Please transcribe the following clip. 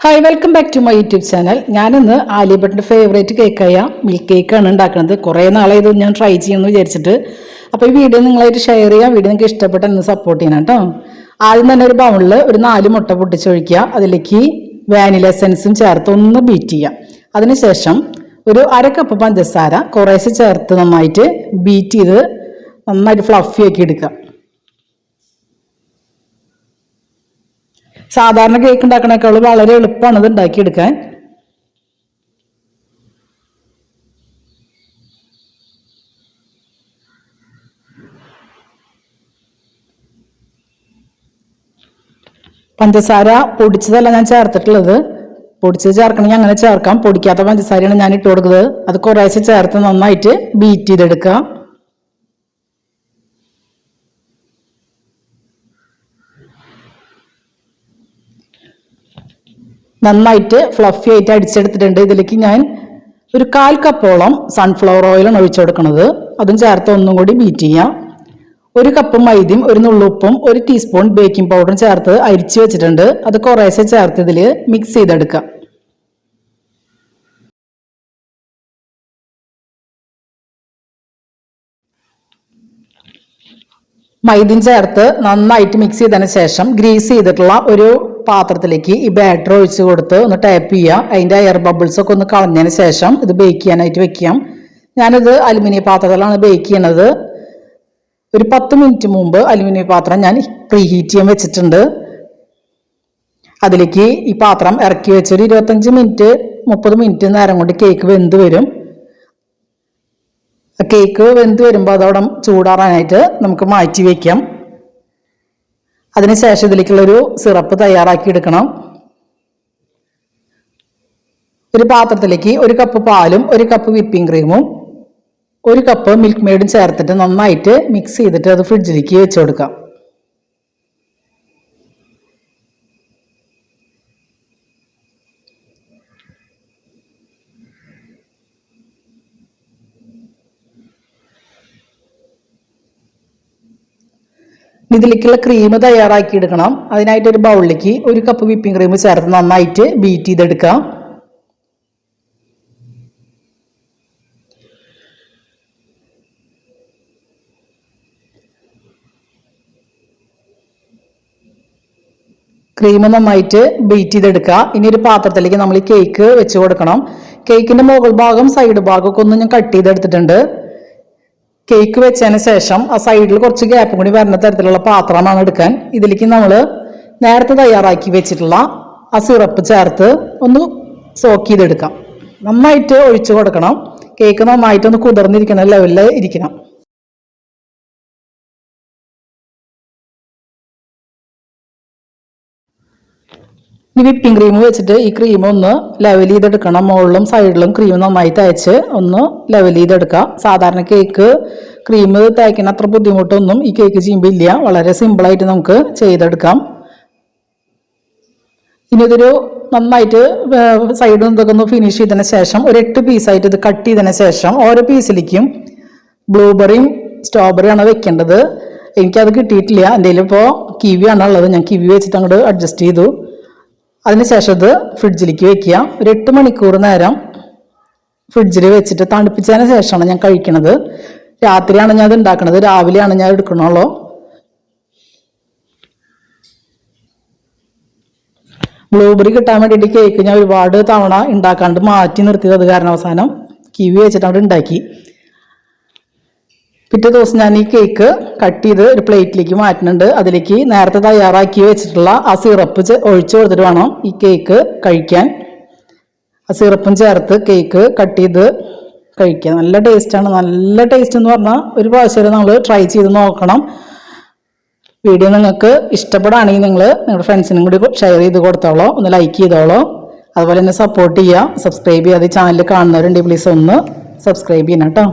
Hi, welcome back to my YouTube channel. ഞാനിന്ന് ആലിബട്ടിൻ്റെ favourite കേക്കായ milk കേക്കാണ് ഉണ്ടാക്കുന്നത്. കുറേ നാളെ ഇത് ഞാൻ ട്രൈ ചെയ്യുമെന്ന് വിചാരിച്ചിട്ട്. അപ്പോൾ ഈ വീഡിയോ നിങ്ങളായിട്ട് ഷെയർ ചെയ്യാം. വീഡിയോ നിങ്ങൾക്ക് ഇഷ്ടപ്പെട്ട എന്ന് സപ്പോർട്ട് ചെയ്യണം കേട്ടോ. ആദ്യം തന്നെ ഒരു ബൗളിൽ ഒരു 4 മുട്ട പൊട്ടിച്ചൊഴിക്കുക. അതിലേക്ക് വാനില എസൻസും ചേർത്ത് ഒന്ന് ബീറ്റ് ചെയ്യുക. അതിനുശേഷം ഒരു 1/2 കപ്പ് പഞ്ചസാര കുറേശ്ശെ ചേർത്ത് നന്നായിട്ട് ബീറ്റ് ചെയ്ത് നന്നായിട്ട് ഫ്ലഫി ആക്കി എടുക്കുക. സാധാരണ കേക്ക് ഉണ്ടാക്കണേക്കാൾ വളരെ എളുപ്പമാണ് ഇത് ഉണ്ടാക്കിയെടുക്കാൻ. പഞ്ചസാര പൊടിച്ചതല്ല ഞാൻ ചേർത്തിട്ടുള്ളത്. പൊടിച്ചത് ചേർക്കണമെങ്കിൽ അങ്ങനെ ചേർക്കാം. പൊടിക്കാത്ത പഞ്ചസാരയാണ് ഞാൻ ഇട്ട് കൊടുക്കുന്നത്. അത് കുറേശ്ശെ ചേർത്ത് നന്നായിട്ട് ബീറ്റ് ചെയ്തെടുക്കുക. നന്നായിട്ട് ഫ്ലഫി ആയിട്ട് അടിച്ചെടുത്തിട്ടുണ്ട്. ഇതിലേക്ക് ഞാൻ ഒരു 1/4 കപ്പോളം സൺഫ്ലവർ ഓയിലാണ് ഒഴിച്ചു കൊടുക്കുന്നത്. അതും ചേർത്ത് ഒന്നും കൂടി ബീറ്റ് ചെയ്യാം. 1 കപ്പ് മൈദയും 1 നുള്ളുപ്പും 1 ടീസ്പൂൺ ബേക്കിംഗ് പൗഡറും ചേർത്ത് അരിച്ചു വെച്ചിട്ടുണ്ട്. അത് കുറേശ്ശെ ചേർത്ത് ഇതിൽ മിക്സ് ചെയ്തെടുക്കാം. മൈദയും ചേർത്ത് നന്നായിട്ട് മിക്സ് ചെയ്തതിന് ശേഷം ഗ്രീസ് ചെയ്തിട്ടുള്ള ഒരു പാത്രത്തിലേക്ക് ഈ ബാറ്റർ ഒഴിച്ച് കൊടുത്ത് ഒന്ന് ടാപ്പ് ചെയ്യുക. അതിൻ്റെ എയർ ബബിൾസ് ഒക്കെ ഒന്ന് കളഞ്ഞതിന് ശേഷം ഇത് ബേക്ക് ചെയ്യാനായിട്ട് വെക്കാം. ഞാനിത് അലുമിനിയം പാത്രത്തിലാണ് ബേക്ക് ചെയ്യണത്. ഒരു 10 മിനിറ്റ് മുമ്പ് അലുമിനിയം പാത്രം ഞാൻ പ്രീ ഹീറ്റ് ചെയ്യാൻ വെച്ചിട്ടുണ്ട്. അതിലേക്ക് ഈ പാത്രം ഇറക്കി വെച്ചൊരു 25 മിനിറ്റ് 30 മിനിറ്റ് നേരം കൊണ്ട് കേക്ക് വെന്ത് വരും. കേക്ക് വെന്ത് വരുമ്പോൾ അതോടെ ചൂടാറാനായിട്ട് നമുക്ക് മാറ്റി വയ്ക്കാം. അതിനുശേഷം ഇതിലേക്കുള്ളൊരു സിറപ്പ് തയ്യാറാക്കി എടുക്കണം. ഒരു പാത്രത്തിലേക്ക് 1 കപ്പ് പാലും 1 കപ്പ് വിപ്പിംഗ് ക്രീമും 1 കപ്പ് മിൽക്ക് മെയ്ഡും ചേർത്തിട്ട് നന്നായിട്ട് മിക്സ് ചെയ്തിട്ട് അത് ഫ്രിഡ്ജിലേക്ക് വെച്ച് കൊടുക്കാം. ഇതിലേക്കുള്ള ക്രീം തയ്യാറാക്കി എടുക്കണം. അതിനായിട്ട് ഒരു ബൗളിലേക്ക് 1 കപ്പ് വിപ്പിംഗ് ക്രീം ചേർത്ത് നന്നായിട്ട് ബീറ്റ് ചെയ്തെടുക്കാം. ക്രീം നന്നായിട്ട് ബീറ്റ് ചെയ്തെടുക്കുക. ഇനി ഒരു പാത്രത്തിലേക്ക് നമ്മൾ ഈ കേക്ക് വെച്ച് കൊടുക്കണം. കേക്കിന്റെ മുകൾ ഭാഗം സൈഡ് ഭാഗമൊക്കെ ഒന്ന് ഞാൻ കട്ട് ചെയ്തെടുത്തിട്ടുണ്ട്. കേക്ക് വെച്ചതിന് ശേഷം ആ സൈഡിൽ കുറച്ച് ഗ്യാപ്പും കൂടി വരുന്ന തരത്തിലുള്ള പാത്രമാണ് എടുക്കാൻ. ഇതിലേക്ക് നമ്മൾ നേരത്തെ തയ്യാറാക്കി വെച്ചിട്ടുള്ള ആ സിറപ്പ് ചേർത്ത് ഒന്ന് സോക്ക് ചെയ്തെടുക്കാം. നന്നായിട്ട് ഒഴിച്ചു കൊടുക്കണം. കേക്ക് നന്നായിട്ടൊന്ന് കുതിർന്നിരിക്കുന്ന ലെവലിൽ ഇരിക്കണം. ഈ വിപ്പിംഗ് ക്രീം വെച്ചിട്ട് ഈ ക്രീം ഒന്ന് ലെവൽ ചെയ്തെടുക്കണം. മുകളിലും സൈഡിലും ക്രീം നന്നായി തേച്ച് ഒന്ന് ലെവൽ ചെയ്തെടുക്കുക. സാധാരണ കേക്ക് ക്രീം തേക്കുന്ന അത്ര ബുദ്ധിമുട്ടൊന്നും ഈ കേക്ക് ചെയ്യുമ്പോൾ ഇല്ല. വളരെ സിമ്പിളായിട്ട് നമുക്ക് ചെയ്തെടുക്കാം. ഇനി ഇതൊരു നന്നായിട്ട് സൈഡിൽ ഇതൊക്കെ ഒന്ന് ഫിനിഷ് ചെയ്തതിന് ശേഷം ഒരു 8 പീസായിട്ട് ഇത് കട്ട് ചെയ്തതിന് ശേഷം ഓരോ പീസിലേക്കും ബ്ലൂബെറിയും സ്ട്രോബെറിയാണ് വെക്കേണ്ടത്. എനിക്കത് കിട്ടിയിട്ടില്ല. എൻ്റെ ഇപ്പോൾ കിവിയാണ് ഉള്ളത്. ഞാൻ കിവി വെച്ചിട്ട് അങ്ങോട്ട് അഡ്ജസ്റ്റ് ചെയ്തു. അതിനുശേഷം ഇത് ഫ്രിഡ്ജിലേക്ക് വെക്കുക. ഒരു 8 മണിക്കൂർ നേരം ഫ്രിഡ്ജിൽ വെച്ചിട്ട് തണുപ്പിച്ചതിന് ശേഷമാണ് ഞാൻ കഴിക്കണത്. രാത്രിയാണ് ഞാൻ ഇത് ഉണ്ടാക്കണത്, രാവിലെയാണ് ഞാൻ എടുക്കണുള്ളൂ. ബ്ലൂബെറി കിട്ടാൻ വേണ്ടിയിട്ട് കേക്ക് ഞാൻ ഒരുപാട് തവണ ഉണ്ടാക്കാണ്ട് മാറ്റി നിർത്തിയത്. അത് കാരണം അവസാനം കിവി വെച്ചിട്ട് അവിടെ ഉണ്ടാക്കി. പിറ്റേ ദിവസം ഞാൻ ഈ കേക്ക് കട്ട് ചെയ്ത് ഒരു പ്ലേറ്റിലേക്ക് മാറ്റുന്നുണ്ട്. അതിലേക്ക് നേരത്തെ തയ്യാറാക്കി വെച്ചിട്ടുള്ള ആ സിറപ്പ് ഒഴിച്ചു കൊടുത്തിട്ട് വേണം ഈ കേക്ക് കഴിക്കാൻ. ആ സിറപ്പും ചേർത്ത് കേക്ക് കട്ട് ചെയ്ത് കഴിക്കുക. നല്ല ടേസ്റ്റാണ്. നല്ല ടേസ്റ്റ് എന്ന് പറഞ്ഞാൽ ഒരു പ്രാവശ്യം നമ്മൾ ട്രൈ ചെയ്ത് നോക്കണം. വീഡിയോ നിങ്ങൾക്ക് ഇഷ്ടപ്പെടുകയാണെങ്കിൽ നിങ്ങൾ നിങ്ങളുടെ ഫ്രണ്ട്സിനും കൂടി ഷെയർ ചെയ്ത് കൊടുത്തോളൂ. ഒന്ന് ലൈക്ക് ചെയ്തോളൂ. അതുപോലെ തന്നെ സപ്പോർട്ട് ചെയ്യുക. സബ്സ്ക്രൈബ് ചെയ്യാതെ ചാനൽ കാണുന്നവരുണ്ടെങ്കിൽ പ്ലീസ് ഒന്ന് സബ്സ്ക്രൈബ് ചെയ്യണം കേട്ടോ.